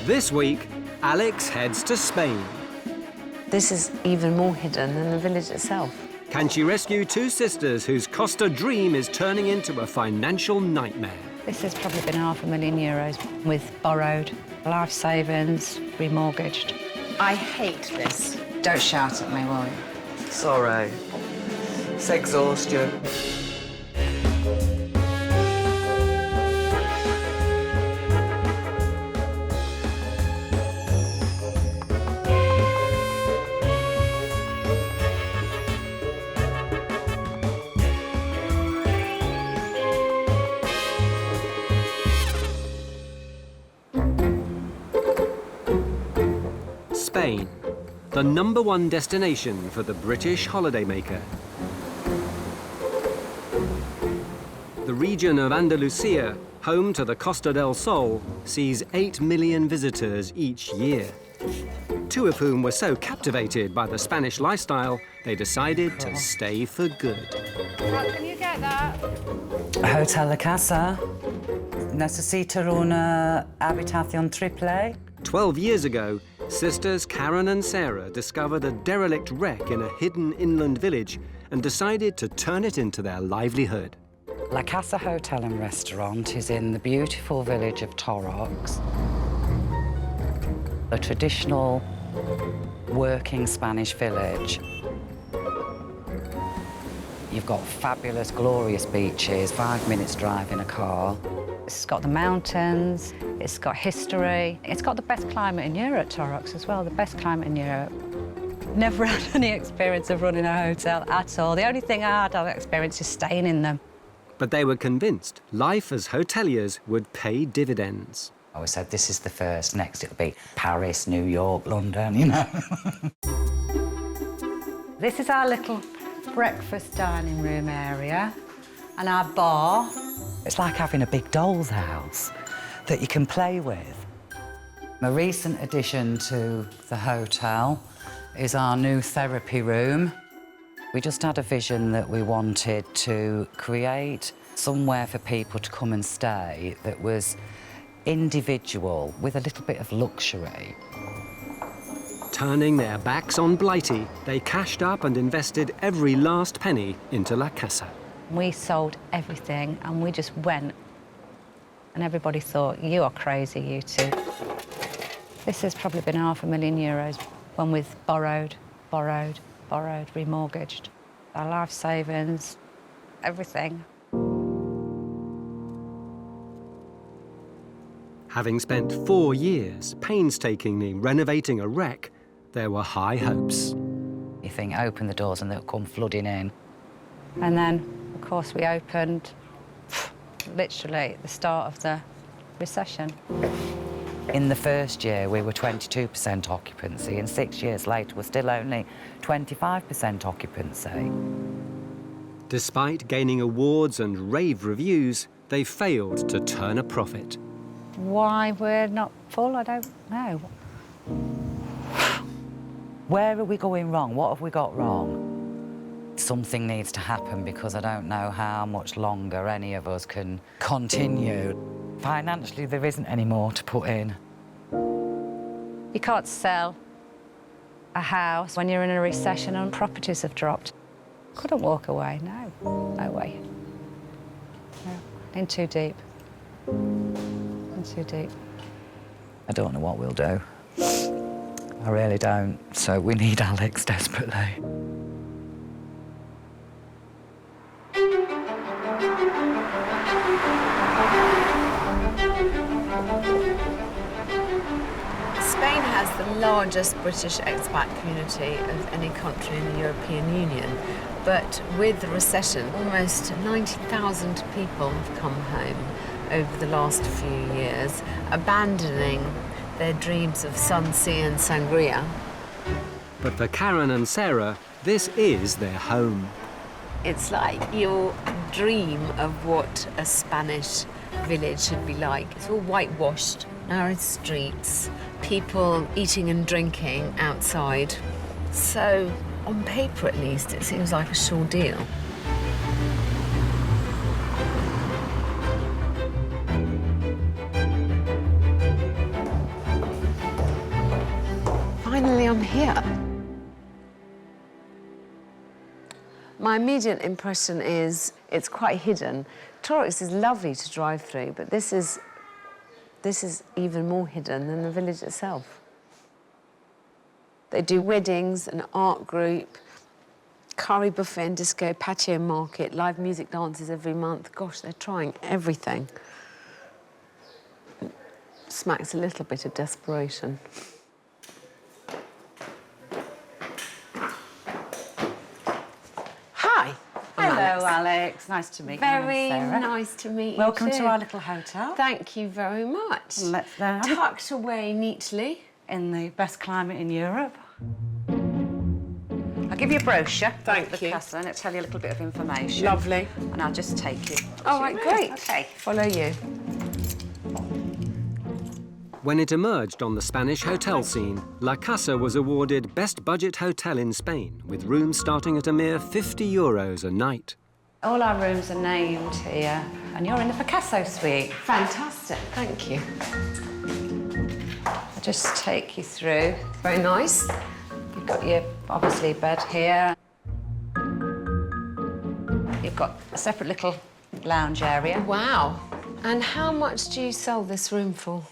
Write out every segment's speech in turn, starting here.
This week, Alex heads to Spain. This is even more hidden than the village itself. Can she rescue two sisters whose Costa dream is turning into a financial nightmare? This has probably been €500,000 with borrowed life savings, remortgaged. I hate this. Don't shout at me, will you? Sorry. It's exhaustion. Spain, the #1 destination for the British holidaymaker. The region of Andalusia, home to the Costa del Sol, sees 8 million visitors each year. Two of whom were so captivated by the Spanish lifestyle, they decided to stay for good. Can you get that? Hotel Casa. Necesito una habitación triple. 12 years ago, sisters Karen and Sarah discovered a derelict wreck in a hidden inland village and decided to turn it into their livelihood. La Casa Hotel and Restaurant is in the beautiful village of Torrox. A traditional working Spanish village. You've got fabulous, glorious beaches, 5 minutes drive in a car. It's got the mountains, it's got history. It's got the best climate in Europe, Torrox, as well, the best climate in Europe. Never had any experience of running a hotel at all. The only thing I had experience is staying in them. But they were convinced life as hoteliers would pay dividends. I always said, this is the first, next it'll be Paris, New York, London, you know. This is our little breakfast dining room area and our bar. It's like having a big doll's house that you can play with. A recent addition to the hotel is our new therapy room. We just had a vision that we wanted to create somewhere for people to come and stay that was individual with a little bit of luxury. Turning their backs on Blighty, they cashed up and invested every last penny into La Casa. We sold everything and we just went. And everybody thought, you are crazy, you two. This has probably been €500,000 when we've borrowed, remortgaged. Our life savings, everything. Having spent 4 years painstakingly renovating a wreck, there were high hopes. You think, open the doors and they'll come flooding in. And then, of course, we opened literally at the start of the recession. In the first year, we were 22% occupancy, and 6 years later, we're still only 25% occupancy. Despite gaining awards and rave reviews, they failed to turn a profit. Why we're not full, I don't know. Where are we going wrong? What have we got wrong? Something needs to happen because I don't know how much longer any of us can continue. Financially, there isn't any more to put in. You can't sell a house when you're in a recession and properties have dropped. Couldn't walk away, no way. No, in too deep. In too deep. I don't know what we'll do. I really don't. So we need Alex desperately. Spain has the largest British expat community of any country in the European Union, but with the recession, almost 90,000 people have come home over the last few years, abandoning their dreams of sun, sea and sangria. But for Karen and Sarah, this is their home. It's like your dream of what a Spanish village should be like. It's all whitewashed, narrow streets, people eating and drinking outside. So, on paper at least, it seems like a sure deal. here? My immediate impression is it's quite hidden. Torrix is lovely to drive through, but this is even more hidden than the village itself. They do weddings, an art group, curry buffet and disco, patio market, live music dances every month. Gosh, they're trying everything. Smacks a little bit of desperation. Hi. Hello, Alex. Nice to meet you. Very Sarah. nice to meet you. Welcome too. to our little hotel. Thank you very much. Let's have Tucked away neatly. in the best climate in Europe. I'll give you a brochure. Thank of the you. Casa, and it'll tell you a little bit of information. Lovely. And I'll just take you. All right, great. Okay. Follow you. When it emerged on the Spanish hotel scene, La Casa was awarded Best Budget Hotel in Spain, with rooms starting at a mere €50 a night. All our rooms are named here, and you're in the Picasso suite. Fantastic, thank you. I'll just take you through. Very nice. You've got your, obviously, bed here. You've got a separate little lounge area. Wow. And how much do you sell this room for?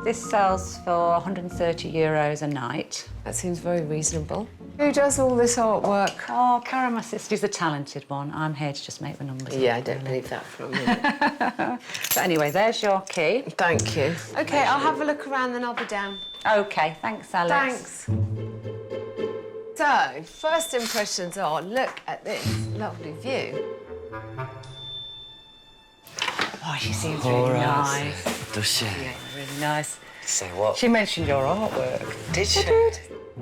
This sells for €130 a night. That seems very reasonable. Who does all this artwork? Oh, Cara, my sister's a talented one. I'm here to just make the numbers. Yeah, I don't believe that for a minute. So anyway, there's your key. Thank you. OK, I'll have a look around, then I'll be down. OK, thanks, Alex. Thanks. So, first impressions are, look at this lovely view. Oh, she seems really nice. Does she? Yeah, really nice. Say what? She mentioned your artwork. Did she?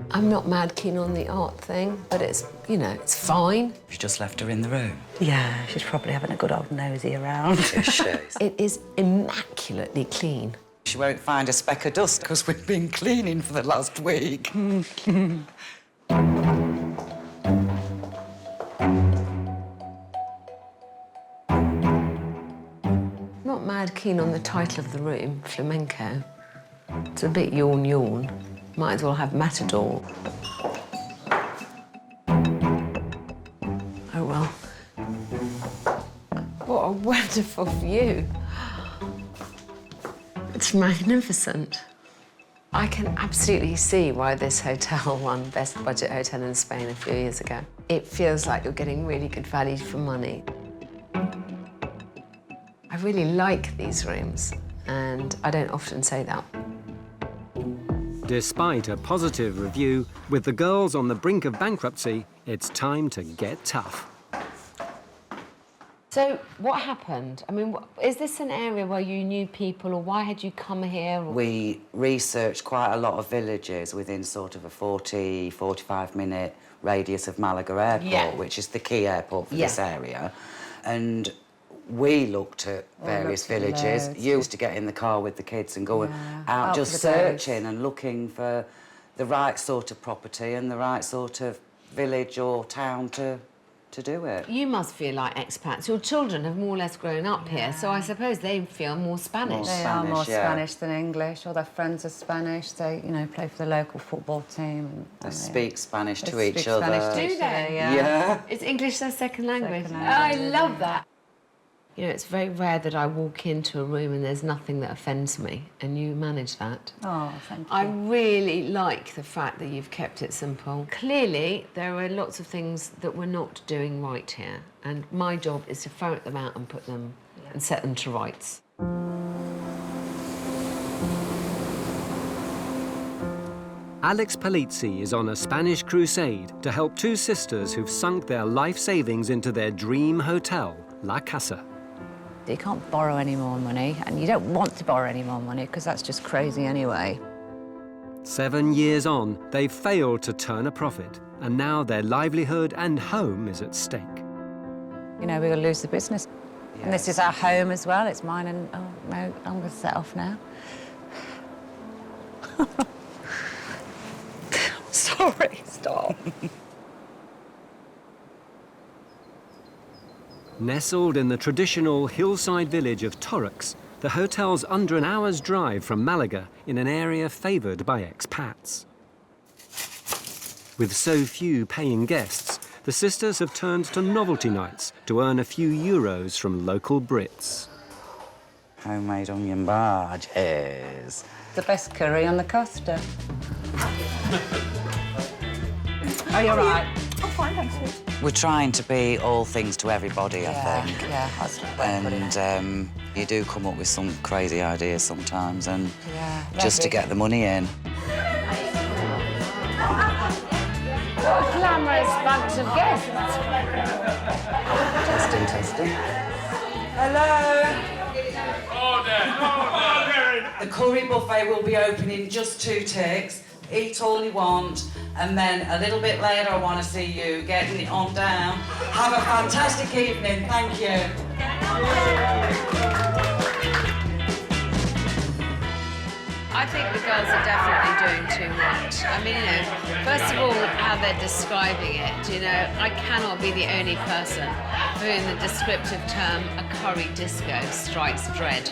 I'm not mad keen on the art thing, but it's, you know, it's fine. You just left her in the room. Yeah, she's probably having a good old nosy around. Is she? It is immaculately clean. She won't find a speck of dust because we've been cleaning for the last week. Not mad keen on the title of the room, flamenco. It's a bit yawn. Might as well have Matador. Oh, well. What a wonderful view. It's magnificent. I can absolutely see why this hotel won Best Budget Hotel in Spain a few years ago. It feels like you're getting really good value for money. I really like these rooms, and I don't often say that. Despite a positive review, with the girls on the brink of bankruptcy, it's time to get tough. So, what happened? I mean, is this an area where you knew people, or why had you come here? We researched quite a lot of villages within sort of a 40, 45-minute radius of Malaga Airport, which is the key airport for this area. And we looked at various villages. Used to get in the car with the kids and go out just searching and looking for the right sort of property and the right sort of village or town to do it. You must feel like expats. Your children have more or less grown up here, so I suppose they feel more Spanish. They are more Spanish than English. All their friends are Spanish. They, you know, play for the local football team. And They speak Spanish to speak each other. Spanish to Do each other, they? Yeah. Is English their second language? Second Oh, language, I love that. You know, it's very rare that I walk into a room and there's nothing that offends me, and you manage that. Oh, thank you. I really like the fact that you've kept it simple. Clearly, there are lots of things that we're not doing right here, and my job is to ferret them out and put them and set them to rights. Alex Polizzi is on a Spanish crusade to help two sisters who've sunk their life savings into their dream hotel, La Casa. You can't borrow any more money, and you don't want to borrow any more money because that's just crazy anyway. 7 years on, they've failed to turn a profit, and now their livelihood and home is at stake. You know, we're going to lose the business. Yes. And this is our home as well. It's mine, and oh no, I'm going to set off now. Sorry, stop. Nestled in the traditional hillside village of Torrix, the hotel's under an hour's drive from Malaga in an area favoured by expats. With so few paying guests, the sisters have turned to novelty nights to earn a few euros from local Brits. Homemade onion barges. The best curry on the Costa. Are you all right? I'm fine, thank you. We're trying to be all things to everybody, I think. Yeah, that's a way of putting it. And you do come up with some crazy ideas sometimes, and Yeah, just to get the money in. What a glamorous bunch of guests. Testing. Hello. The curry buffet will be open in just 2 ticks. Eat all you want, and then a little bit later I want to see you getting it on down. Have a fantastic evening, thank you. I think the girls are definitely doing too much. I mean, you know, first of all, how they're describing it, you know, I cannot be the only person for whom the descriptive term a curry disco strikes dread.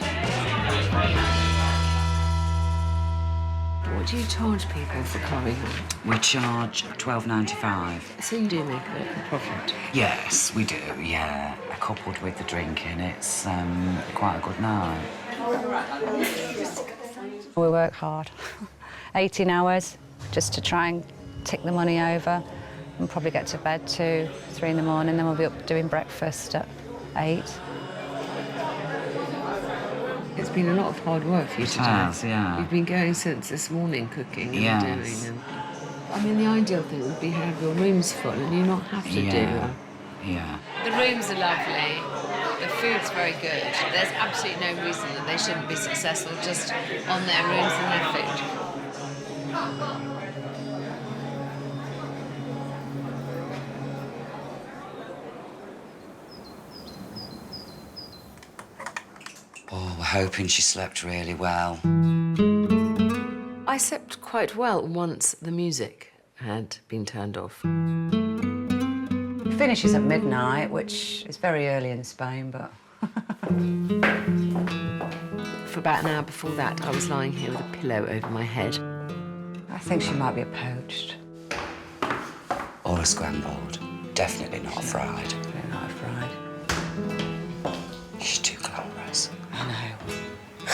What do you charge people for curry? We charge £12.95. So you do make a bit of a profit? Yes, we do, yeah. Coupled with the drinking, it's quite a good night. We work hard, 18 hours, just to try and tick the money over and probably get to bed 2, 3 in the morning, then we'll be up doing breakfast at 8. It's been a lot of hard work for you today. It has, yeah. You've been going since this morning cooking and Yes. doing. And, I mean, the ideal thing would be to have your rooms full and you not have to Yeah. Yeah. The rooms are lovely. The food's very good. There's absolutely no reason that they shouldn't be successful just on their rooms and their food. Oh, we're hoping she slept really well. I slept quite well once the music had been turned off. It finishes at midnight, which is very early in Spain, but... For about an hour before that, I was lying here with a pillow over my head. I think she might be poached. Or a scrambled. Definitely not a fried. They're not fried. She's too glamorous. I know.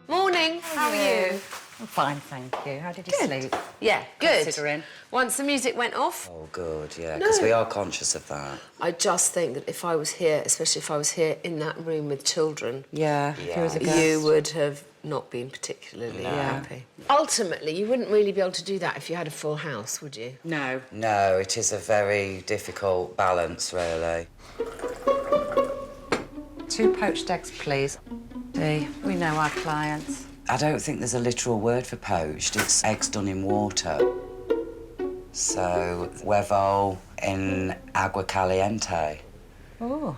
Morning, how are you? I'm fine, thank you. How did you sleep? Yeah, good. Considering. Once the music went off, Oh, good, yeah, because we are conscious of that. I just think that if I was here, especially if I was here in that room with children, Yeah, if you was a guest. you would have not been particularly happy. Ultimately, you wouldn't really be able to do that if you had a full house, would you? No. No, it is a very difficult balance, really. 2 poached eggs, please. See, we know our clients. I don't think there's a literal word for poached. It's eggs done in water. So, huevo en agua caliente. Oh.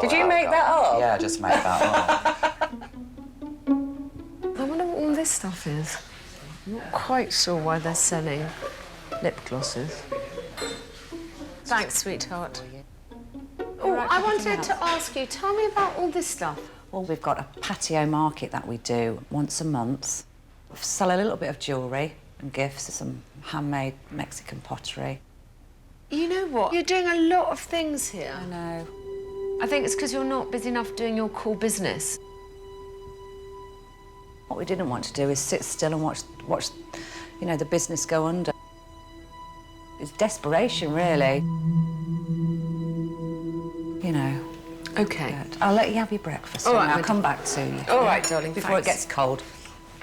Did you make that up? Yeah, I just made that up. I wonder what all this stuff is. I'm not quite sure why they're selling lip glosses. Thanks, sweetheart. Oh, I wanted to ask you, tell me about all this stuff. Well, we've got a patio market that we do once a month. We sell a little bit of jewellery and gifts, some handmade Mexican pottery. You know what? You're doing a lot of things here. I know. I think it's because you're not busy enough doing your core business. What we didn't want to do is sit still and watch, you know, the business go under. It's desperation, really. You know. OK. But I'll let you have your breakfast. All right, and I'll my come back to you. All right, darling, Before thanks. it gets cold.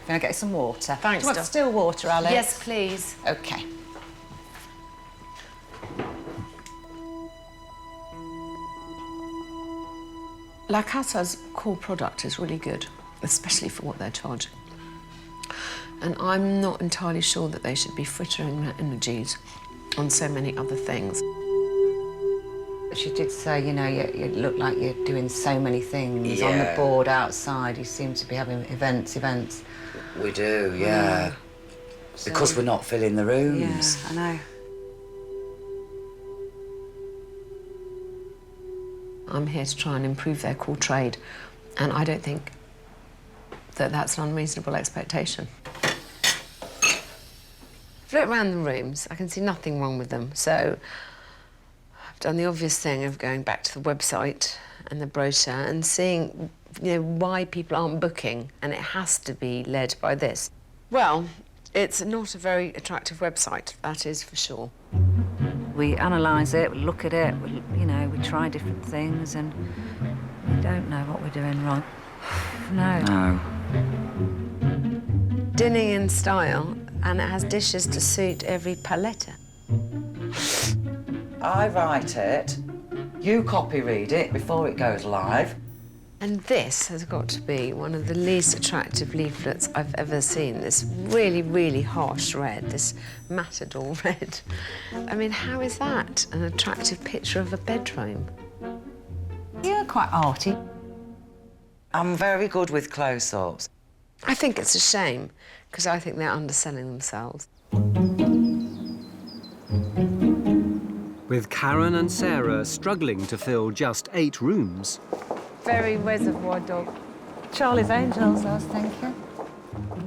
Can I get some water? Thanks, Do you want darling. still water, Alex? Yes, please. OK. La Casa's core product is really good, especially for what they're charging. And I'm not entirely sure that they should be frittering their energies on so many other things. She did say, you know, you look like you're doing so many things on the Yeah. board outside. You seem to be having events. We do, yeah. Because we're not filling the rooms. Yeah, I know. I'm here to try and improve their core trade, and I don't think that that's an unreasonable expectation. I've looked around the rooms, I can see nothing wrong with them, so I've done the obvious thing of going back to the website and the brochure and seeing, why people aren't booking, and it has to be led by this. Well, it's not a very attractive website, that is for sure. We analyse it, we look at it, we try different things, and we don't know what we're doing wrong. No. Dinning in style, and it has dishes to suit every palette. I write it, you copy read it before it goes live. And this has got to be one of the least attractive leaflets I've ever seen. This really, really harsh red, this matador red. I mean, how is that an attractive picture of a bedroom? You're quite arty. I'm very good with close-ups. I think it's a shame, because I think they're underselling themselves. With Karen and Sarah struggling to fill just 8 rooms. Very reservoir dog. Charlie's Angels, I was thinking.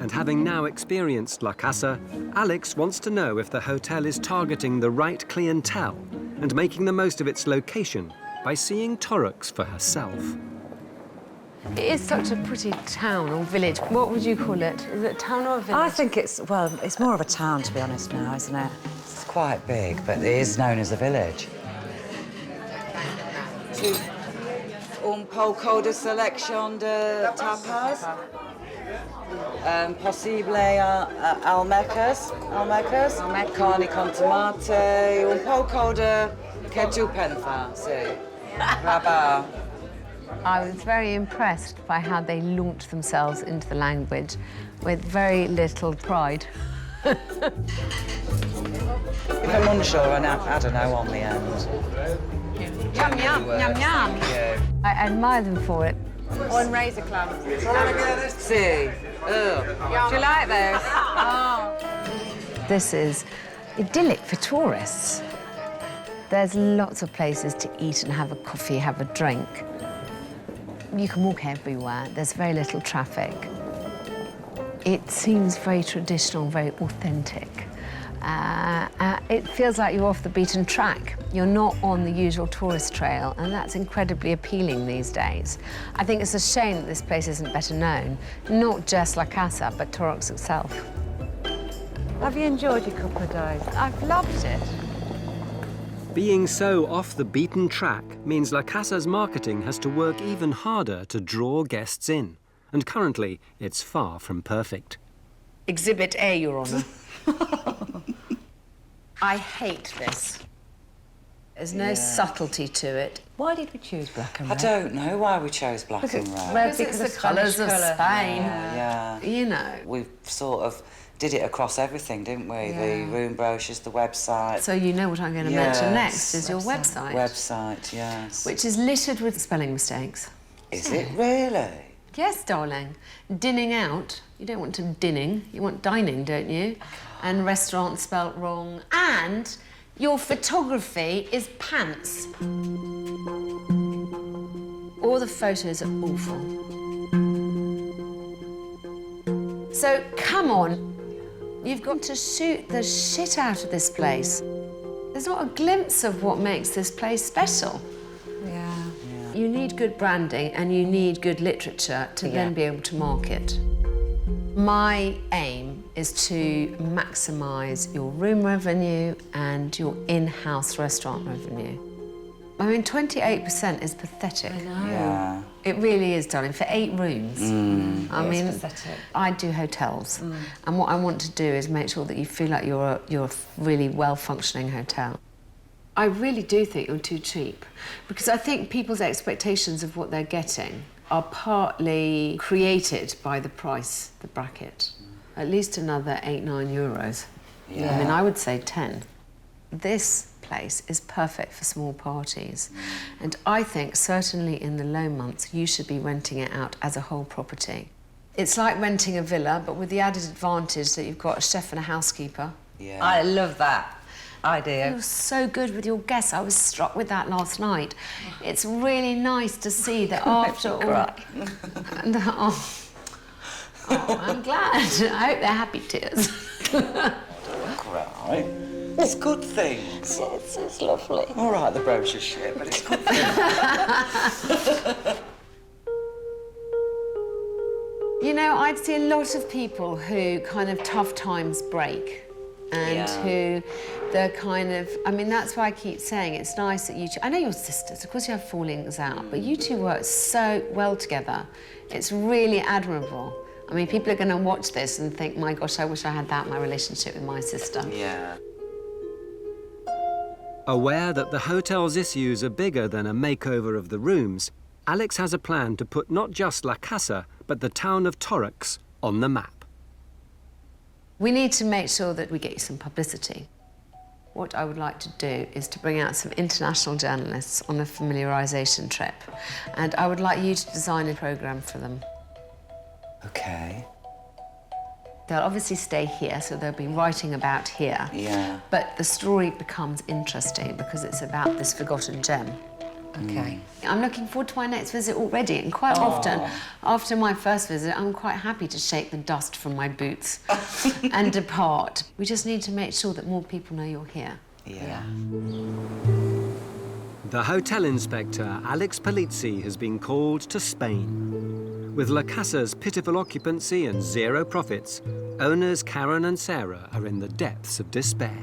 And having now experienced La Casa, Alex wants to know if the hotel is targeting the right clientele and making the most of its location by seeing Torrox for herself. It is such a pretty town or village. What would you call it? Is it a town or a village? I think it's more of a town, to be honest now, isn't it? It's quite big, but it is known as a village. Un poco de selección de tapas. Posible almecas. Carne con tomate. Un poco de que tu pensa, sí. Rabá. I was very impressed by how they launched themselves into the language with very little pride. Give a munch or an I don't know on the end. Yum, yum, yum, yum. I admire them for it. One razor club. See. Do you like those? Oh. This is idyllic for tourists. There's lots of places to eat and have a coffee, have a drink. You can walk everywhere. There's very little traffic. It seems very traditional, very authentic. It feels like you're off the beaten track. You're not on the usual tourist trail, and that's incredibly appealing these days. I think it's a shame that this place isn't better known, not just La Casa, but Torrox itself. Have you enjoyed your couple of days? I've loved it. Being so off the beaten track means La Casa's marketing has to work even harder to draw guests in. And currently, it's far from perfect. Exhibit A, Your Honour. I hate this. There's no subtlety to it. Why did we choose black and I red? don't know why we chose black and red. Because it's the colours of Spain. Yeah. You know. We sort of did it across everything, didn't we? Yeah. The room brochures, the website. So you know what I'm going to mention next is your website. Website, yes. Which is littered with spelling mistakes. Is it really? Yes, darling. Dinning out. You don't want to dinning. You want dining, don't you? And restaurant spelt wrong. And your photography is pants. All the photos are awful. So, come on. You've got to shoot the shit out of this place. There's not a glimpse of what makes this place special. Yeah. You need good branding and you need good literature to then be able to market. My aim is to maximise your room revenue and your in-house restaurant revenue. I mean, 28% is pathetic. I know. Yeah. It really is, darling, for 8 rooms. I mean, pathetic. I do hotels, and what I want to do is make sure that you feel like you're a really well-functioning hotel. I really do think you're too cheap, because I think people's expectations of what they're getting are partly created by the price, the bracket. At least another 8-9 euros. Yeah. I mean, I would say 10. This place is perfect for small parties. And I think, certainly in the low months, you should be renting it out as a whole property. It's like renting a villa, but with the added advantage that you've got a chef and a housekeeper. Yeah. I love that idea. You're so good with your guests. I was struck with that last night. It's really nice to see that after all... I'm glad. I hope they're happy tears. right. It's good things. It's lovely. All right, the brochure's shit, but it's good things. You know, I'd see a lot of people who kind of tough times break and who they're kind of, I mean, that's why I keep saying it's nice that you two, I know you're sisters, of course you have fallings out, but you two work so well together. It's really admirable. I mean, people are going to watch this and think, my gosh, I wish I had that in my relationship with my sister. Yeah. Aware that the hotel's issues are bigger than a makeover of the rooms, Alex has a plan to put not just La Casa, but the town of Torrox on the map. We need to make sure that we get you some publicity. What I would like to do is to bring out some international journalists on a familiarisation trip. And I would like you to design a programme for them. OK. They'll obviously stay here, so they'll be writing about here. Yeah. But the story becomes interesting because it's about this forgotten gem. OK. I'm looking forward to my next visit already, and quite often, after my first visit, I'm quite happy to shake the dust from my boots and depart. We just need to make sure that more people know you're here. Yeah. The hotel inspector, Alex Polizzi, has been called to Spain. With La Casa's pitiful occupancy and zero profits, owners Karen and Sarah are in the depths of despair.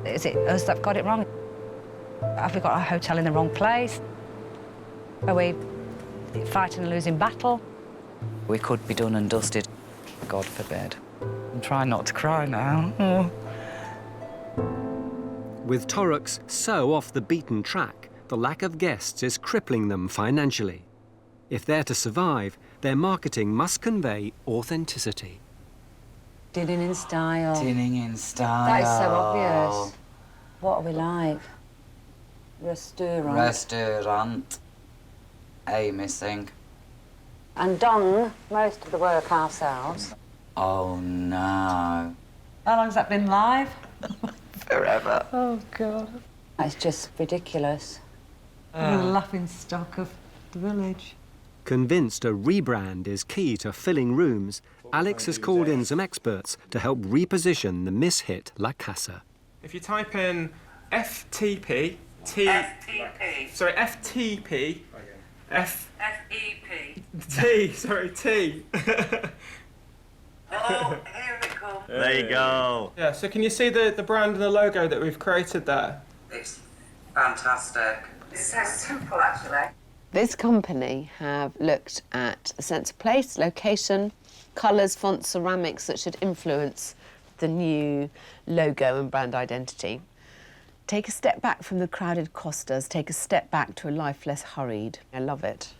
Is it us that got it wrong? Have we got our hotel in the wrong place? Are we fighting a losing battle? We could be done and dusted, God forbid. I'm trying not to cry now. Oh. With Torrox so off the beaten track, the lack of guests is crippling them financially. If they're to survive, their marketing must convey authenticity. Dinning in style. Dinning in style. That is so obvious. What are we like? Restaurant. Restaurant. A missing. And done most of the work ourselves. Oh, no. How long's that been live? Forever. Oh, God. It's just ridiculous. The laughing stock of the village. Convinced a rebrand is key to filling rooms, Alex has called in some experts to help reposition the mishit La Casa. If you type in FTP, FTP. T. Oh, here we go. There you go. Yeah, so can you see the brand and the logo that we've created there? It's fantastic. It's so simple, actually. This company have looked at the sense of place, location, colours, fonts, ceramics that should influence the new logo and brand identity. Take a step back from the crowded Costas, take a step back to a life less hurried. I love it.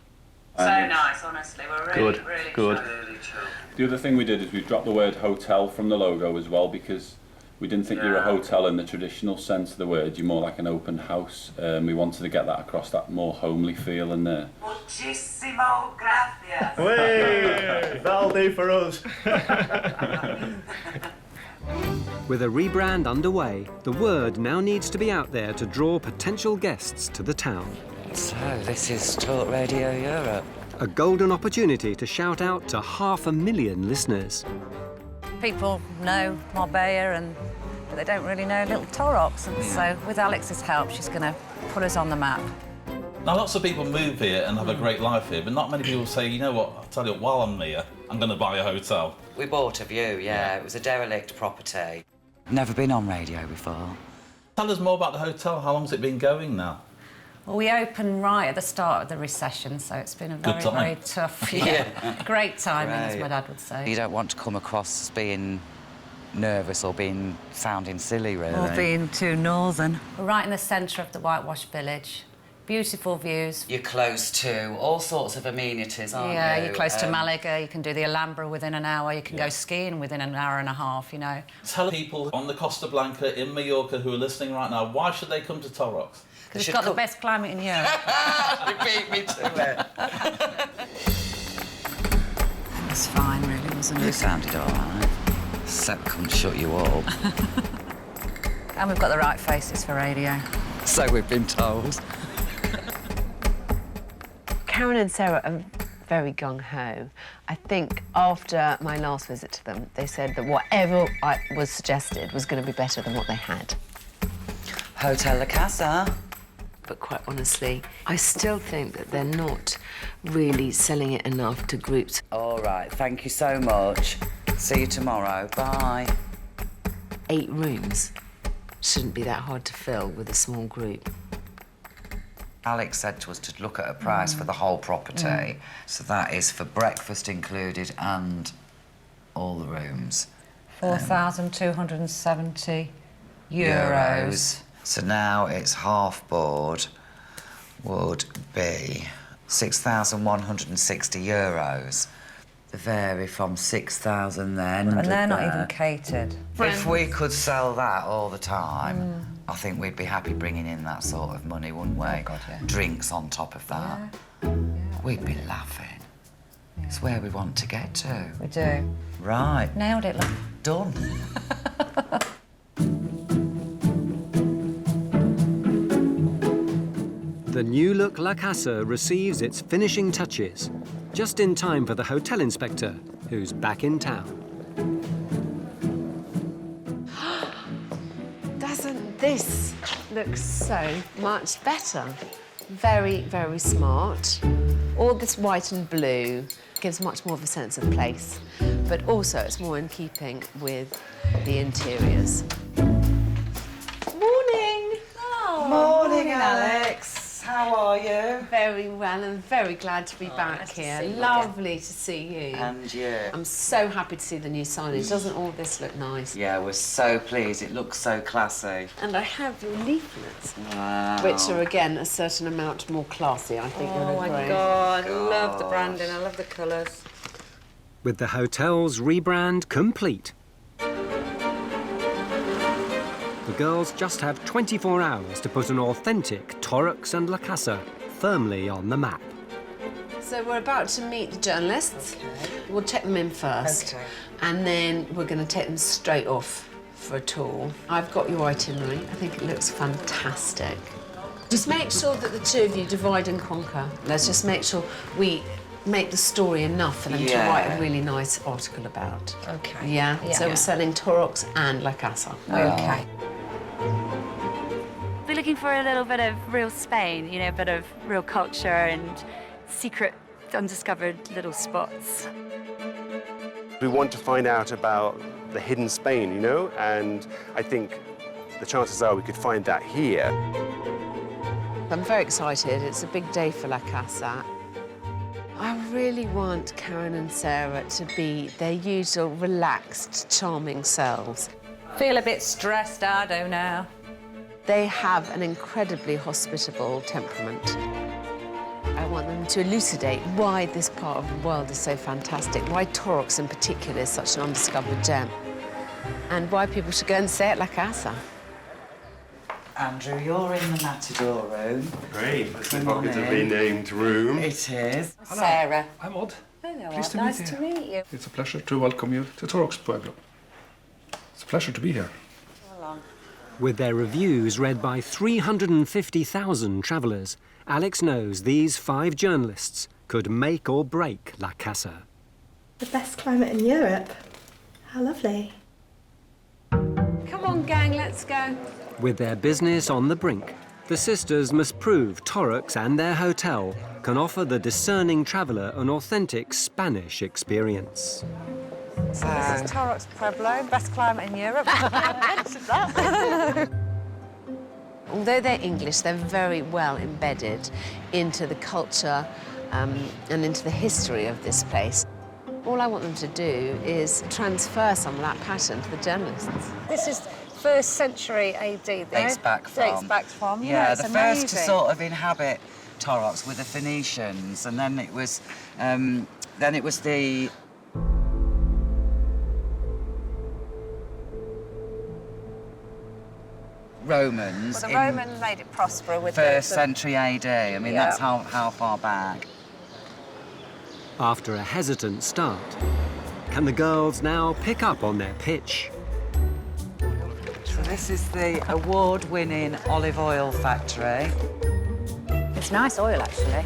So nice, honestly. We're really, really good. chill. The other thing we did is we dropped the word hotel from the logo as well, because we didn't think you were a hotel in the traditional sense of the word. You're more like an open house. We wanted to get that across, that more homely feel in there. Muchísimo gracias. Hey, that'll do for us. With a rebrand underway, the word now needs to be out there to draw potential guests to the town. So, this is Talk Radio Europe. A golden opportunity to shout out to 500,000 listeners. People know Marbella, but they don't really know Little Torrox. And so with Alex's help, she's going to put us on the map. Now, lots of people move here and have a great life here, but not many people say, you know what, I'll tell you what, while I'm here, I'm going to buy a hotel. We bought a view, yeah. It was a derelict property. Never been on radio before. Tell us more about the hotel. How long's it been going now? Well, we opened right at the start of the recession, so it's been a very, very tough year. Great timing, as my dad would say. You don't want to come across as being nervous or being sounding silly, really. Or being too northern. We're right in the centre of the whitewashed village. Beautiful views. You're close to all sorts of amenities, aren't you? Yeah, you're close to Malaga. You can do the Alhambra within an hour. You can go skiing within an hour and a half, you know. Tell people on the Costa Blanca in Mallorca who are listening right now, why should they come to Torrox? Because it's got the best climate in Europe. You beat me to it. It was fine, really, wasn't it? You sounded all right. Sep couldn't shut you up. And we've got the right faces for radio. So we've been told. Karen and Sarah are very gung-ho. I think after my last visit to them, they said that whatever was suggested was going to be better than what they had. Hotel Casa. But quite honestly, I still think that they're not really selling it enough to groups. All right, thank you so much. See you tomorrow. Bye. 8 rooms shouldn't be that hard to fill with a small group. Alex said to us to look at a price for the whole property. So that is for breakfast included and all the rooms. €4,270 euros. So now it's half board would be €6,160. They vary from 6,000 then. And they're not even catered. If we could sell that all the time, I think we'd be happy bringing in that sort of money, wouldn't we? Oh, God, yeah. Drinks on top of that. Yeah. We'd be laughing. Yeah. It's where we want to get to. We do. Right. Nailed it, love. Done. The new-look La Casa receives its finishing touches, just in time for the hotel inspector, who's back in town. Doesn't this look so much better? Very, very smart. All this white and blue gives much more of a sense of place, but also it's more in keeping with the interiors. Morning! Oh, Morning, Alex. How are you? Very well, and very glad to be back nice to here. see you Lovely to see you. And you. I'm so happy to see the new signage. Doesn't all this look nice? Yeah, we're so pleased. It looks so classy. And I have your leaflets, Wow. which are, again, a certain amount more classy, I think. Oh, my God. I love the branding. I love the colours. With the hotel's rebrand complete. The girls just have 24 hours to put an authentic Torrox and La Casa firmly on the map. So we're about to meet the journalists. Okay. We'll check them in first. Okay. And then we're going to take them straight off for a tour. I've got your itinerary. I think it looks fantastic. Just make sure that the two of you divide and conquer. Let's just make sure we make the story enough for them to write a really nice article about. Okay. Yeah? Yeah. So we're selling Torrox and La Casa. Okay. We're looking for a little bit of real Spain, you know, a bit of real culture and secret, undiscovered little spots. We want to find out about the hidden Spain, you know, and I think the chances are we could find that here. I'm very excited. It's a big day for La Casa. I really want Karen and Sarah to be their usual relaxed, charming selves. Feel a bit stressed out, oh now. They have an incredibly hospitable temperament. I want them to elucidate why this part of the world is so fantastic, why Torrox in particular is such an undiscovered gem, and why people should go and stay at La Casa. Andrew, you're in the Matador room. Great. This is Come not on going to in. be named room. It is. Sarah. I'm Odd. Hello, Pleased to nice meet to you. meet you. It's a pleasure to welcome you to Torrox Pueblo. It's a pleasure to be here. With their reviews read by 350,000 travellers, Alex knows these 5 journalists could make or break La Casa. The best climate in Europe. How lovely. Come on, gang, let's go. With their business on the brink, the sisters must prove Torrox and their hotel can offer the discerning traveller an authentic Spanish experience. So this is Torrox Pueblo, best climate in Europe. Although they're English, they're very well embedded into the culture and into the history of this place. All I want them to do is transfer some of that passion to the journalists. This is 1st century AD. Dates back from. Yeah, the first to sort of inhabit Torrox were the Phoenicians, and then it was the Romans. Well, the Romans made it prosper with 1st century AD. I mean, that's how far back. After a hesitant start, can the girls now pick up on their pitch? So this is the award-winning olive oil factory. It's nice oil, actually.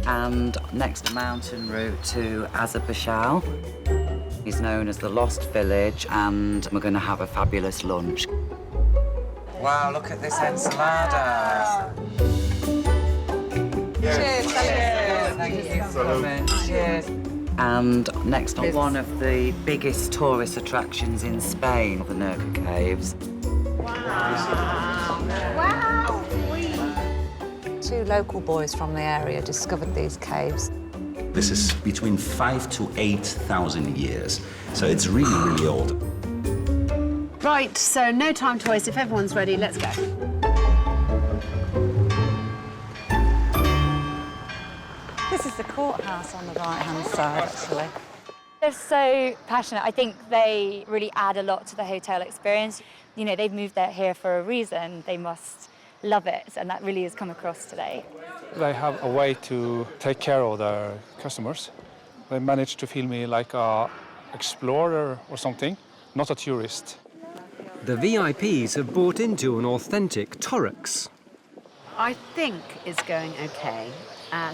and next a mountain route to Azerbaijan. It's known as the Lost Village, and we're going to have a fabulous lunch. Wow, look at this ensalada. Cheers. Thank you for coming. Cheers. And next on one of the biggest tourist attractions in Spain, the Nerca Caves. Wow! Two local boys from the area discovered these caves. This is between 5,000 to 8,000 years, so it's really, really old. Right, so no time to waste. If everyone's ready, let's go. This is the courthouse on the right-hand side, actually. They're so passionate. I think they really add a lot to the hotel experience. You know, they've moved here for a reason. They must love it, and that really has come across today. They have a way to take care of their customers. They manage to feel me like an explorer or something, not a tourist. The VIPs have bought into an authentic Torux. I think it's going okay.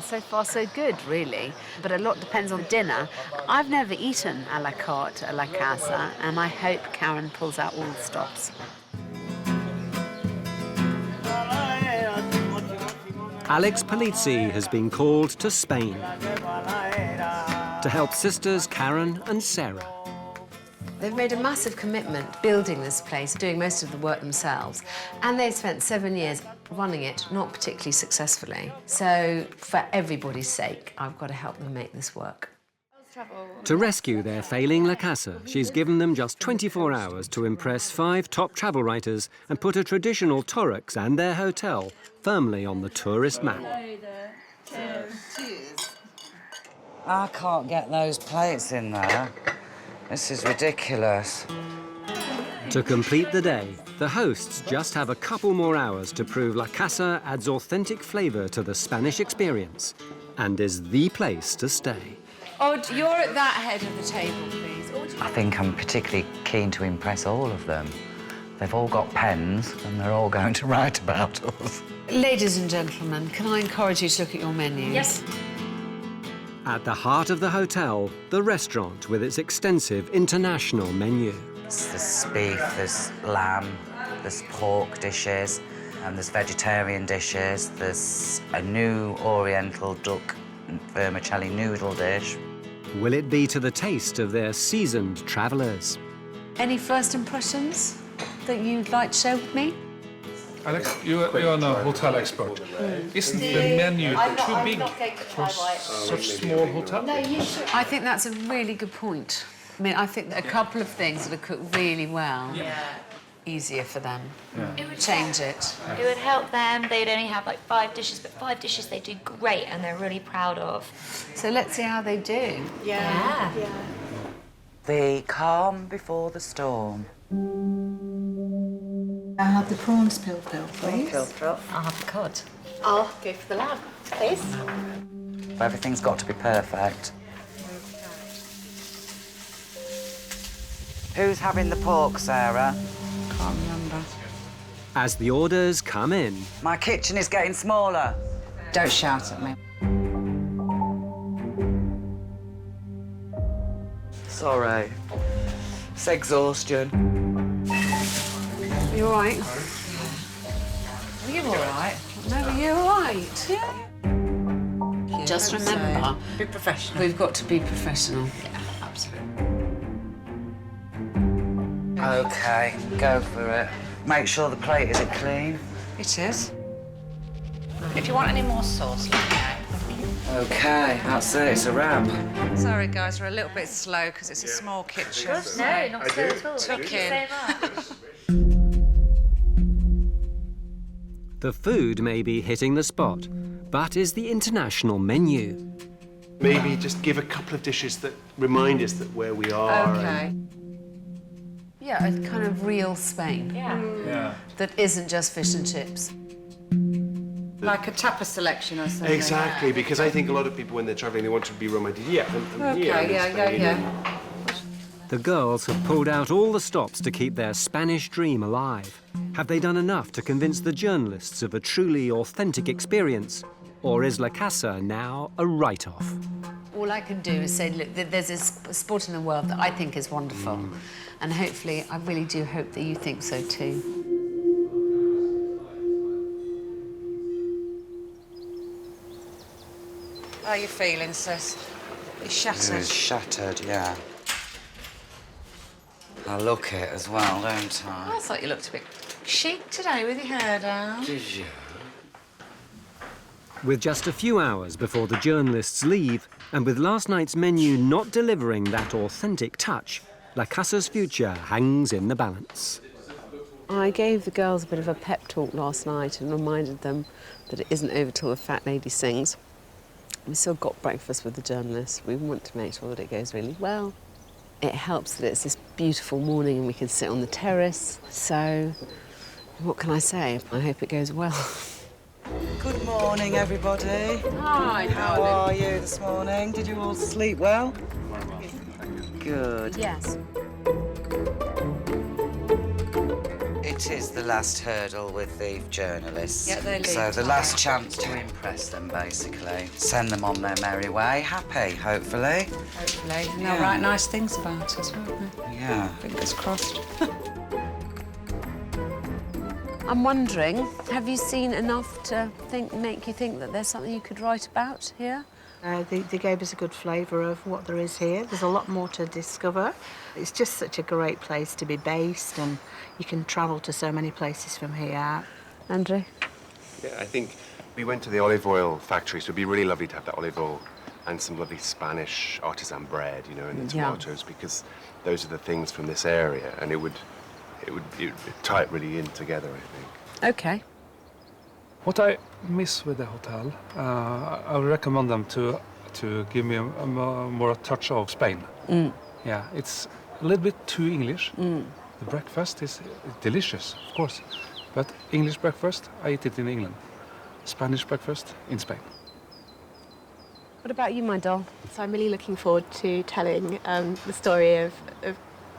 So far, so good, really. But a lot depends on dinner. I've never eaten a la carte at La Casa, and I hope Karen pulls out all the stops. Alex Polizzi has been called to Spain to help sisters Karen and Sarah. They've made a massive commitment building this place, doing most of the work themselves, and they've spent 7 years running it, not particularly successfully. So, for everybody's sake, I've got to help them make this work. To rescue their failing La Casa, she's given them just 24 hours to impress 5 top travel writers and put a traditional Torux and their hotel firmly on the tourist map. I can't get those plates in there. This is ridiculous. To complete the day, the hosts just have a couple more hours to prove La Casa adds authentic flavour to the Spanish experience and is the place to stay. Odd, you're at that head of the table, please. I think I'm particularly keen to impress all of them. They've all got pens and they're all going to write about us. Ladies and gentlemen, can I encourage you to look at your menus? Yes. At the heart of the hotel, the restaurant with its extensive international menu. There's beef, there's lamb, there's pork dishes, and there's vegetarian dishes. There's a new oriental duck vermicelli noodle dish. Will it be to the taste of their seasoned travellers? Any first impressions that you'd like to share with me? Alex, you're a hotel expert. Isn't the menu too big for such small hotel? I think that's a really good point. I mean, I think that a couple of things that are cooked really well, easier for them. It would change it. It would help them. They'd only have like 5 dishes, but 5 dishes they do great and they're really proud of. So let's see how they do. Yeah. The calm before the storm. I'll have the prawns pil-pil, please. I'll have the cod. I'll go for the lamb, please. Everything's got to be perfect. Who's having the pork, Sarah? Can't remember. As the orders come in, My kitchen is getting smaller. Don't shout at me. Sorry. It's exhaustion. You all right? Are you all right? No, are you all right? Yeah. Just remember, Be professional. we've got to be professional. Yeah, absolutely. OK, go for it. Make sure the plate is clean. It is. If you want any more sauce, let me know. OK, that's it. It's a wrap. Sorry, guys, we're a little bit slow because it's a small kitchen. No, not so at all. Tuck Thank you in. so much. the food may be hitting the spot, but is the international menu. Maybe just give a couple of dishes that remind us that where we are. OK. Yeah, a kind of real Spain. Yeah. That isn't just fish and chips. Like a tapa selection or something. Exactly, because I think a lot of people, when they're travelling, they want to be reminded, Okay, yeah. The girls have pulled out all the stops to keep their Spanish dream alive. Have they done enough to convince the journalists of a truly authentic experience? Or is La Casa now a write-off? All I can do is say, look, there's a sport in the world that I think is wonderful. And hopefully, I really do hope that you think so too. How are you feeling, sis? You're shattered. It's shattered, yeah. I look it as well, don't I? I thought you looked a bit chic today with your hair down. Did you? With just a few hours before the journalists leave, and with last night's menu not delivering that authentic touch, La Casa's future hangs in the balance. I gave the girls a bit of a pep talk last night and reminded them that it isn't over till the fat lady sings. We still got breakfast with the journalists. We want to make sure that it goes really well. It helps that it's this beautiful morning and we can sit on the terrace. So, what can I say? I hope it goes well. Good morning, everybody. Hi, How are you this morning? Did you all sleep well? Good. Yes. It is the last hurdle with the journalists. Yeah, they leave so the tomorrow. last chance to impress them, basically. Send them on their merry way, happy, hopefully. Hopefully. And they'll write nice things about us, won't they? Yeah. Fingers crossed. I'm wondering, have you seen enough to make you think that there's something you could write about here? They gave us a good flavour of what there is here. There's a lot more to discover. It's just such a great place to be based, and you can travel to so many places from here. Andrew? Yeah, I think we went to the olive oil factory, so it'd be really lovely to have that olive oil and some lovely Spanish artisan bread, you know, and the tomatoes, because those are the things from this area, and it would tie it really in together, I think. OK. What I miss with the hotel, I would recommend them to give me a more touch of Spain. Yeah, it's a little bit too English. The breakfast is delicious, of course, but English breakfast, I eat it in England. Spanish breakfast in Spain. What about you, my doll? So I'm really looking forward to telling the story of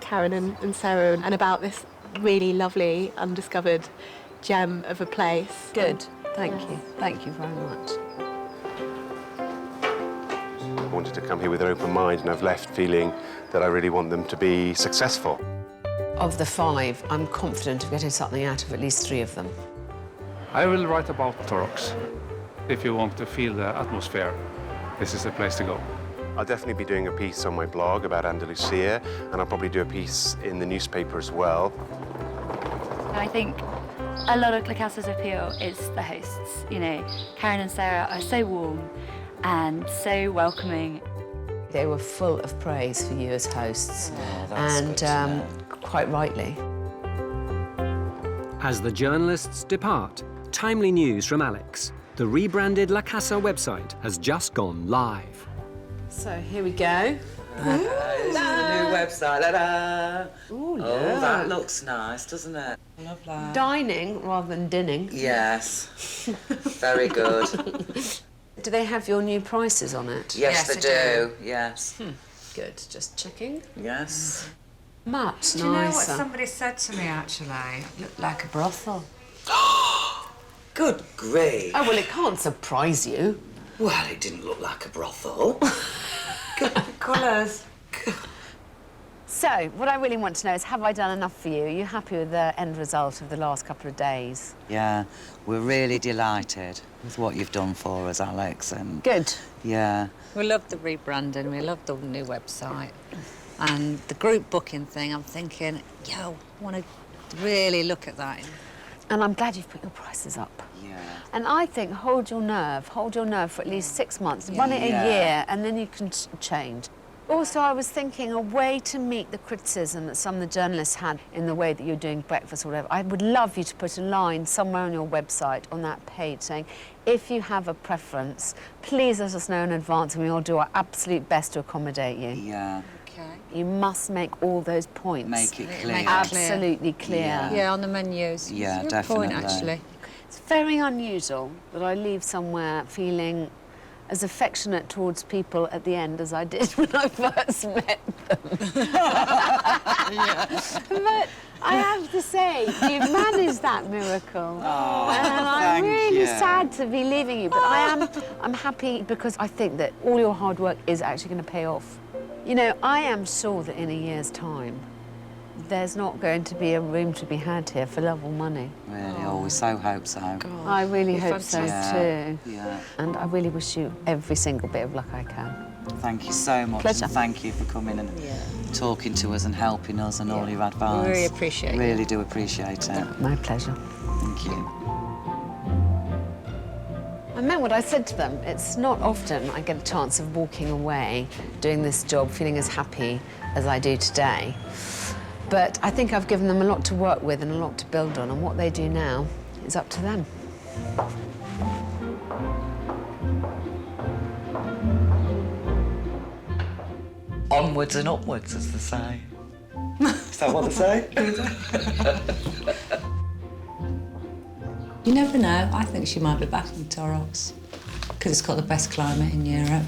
Karen and Sarah and about this really lovely, undiscovered gem of a place. Good. Thank you. Thank you very much. I wanted to come here with an open mind, and I've left feeling that I really want them to be successful. Of the 5, I'm confident of getting something out of at least 3 of them. I will write about Torrox. If you want to feel the atmosphere, this is the place to go. I'll definitely be doing a piece on my blog about Andalusia, and I'll probably do a piece in the newspaper as well. I think a lot of La Casa's appeal is the hosts. You know, Karen and Sarah are so warm and so welcoming. They were full of praise for you as hosts, and quite rightly. As the journalists depart, timely news from Alex. The rebranded La Casa website has just gone live. So here we go. This is the new website. Ta-da! Ooh, oh, that looks nice, doesn't it? Love that. Dining rather than dinning. Yes. Very good. Do they have your new prices on it? Yes, they do. Yes. Good. Just checking. Yes. Much Do you know what nicer. somebody said to me, actually? It looked like a brothel. Good grief. Oh, well, it can't surprise you. Well, it didn't look like a brothel. Good colours. So, what I really want to know is, have I done enough for you? Are you happy with the end result of the last couple of days? Yeah, we're really delighted with what you've done for us, Alex. And good. Yeah. We love the rebranding. We love the new website. And the group booking thing, I'm thinking, yo, I want to really look at that. And I'm glad you've put your prices up. Yeah. And I think hold your nerve for at least 6 months. Run it a year, and then you can change. Also, I was thinking a way to meet the criticism that some of the journalists had in the way that you're doing breakfast or whatever. I would love you to put a line somewhere on your website, on that page, saying, if you have a preference, please let us know in advance and we will do our absolute best to accommodate you. Yeah. Okay. You must make all those points. Make it clear. Absolutely clear. Yeah, on the menus. Yeah, It's a good definitely. point, actually. It's very unusual that I leave somewhere feeling as affectionate towards people at the end as I did when I first met them. But I have to say, you've managed that miracle. Oh, and I'm really sad to be leaving you, but I'm happy because I think that all your hard work is actually going to pay off. You know, I am sure that in a year's time, there's not going to be a room to be had here for love or money. Really, we so hope so. God, I really hope so too. Yeah. And I really wish you every single bit of luck I can. Thank you so much. Pleasure. And thank you for coming and talking to us and helping us and all your advice. We really appreciate it. Really do appreciate it. My pleasure. Thank you. I meant what I said to them. It's not often I get a chance of walking away, doing this job, feeling as happy as I do today. But I think I've given them a lot to work with and a lot to build on, and what they do now is up to them. Onwards and upwards, as they say. Is that what they say? You never know. I think she might be back in Torrox because it's got the best climate in Europe.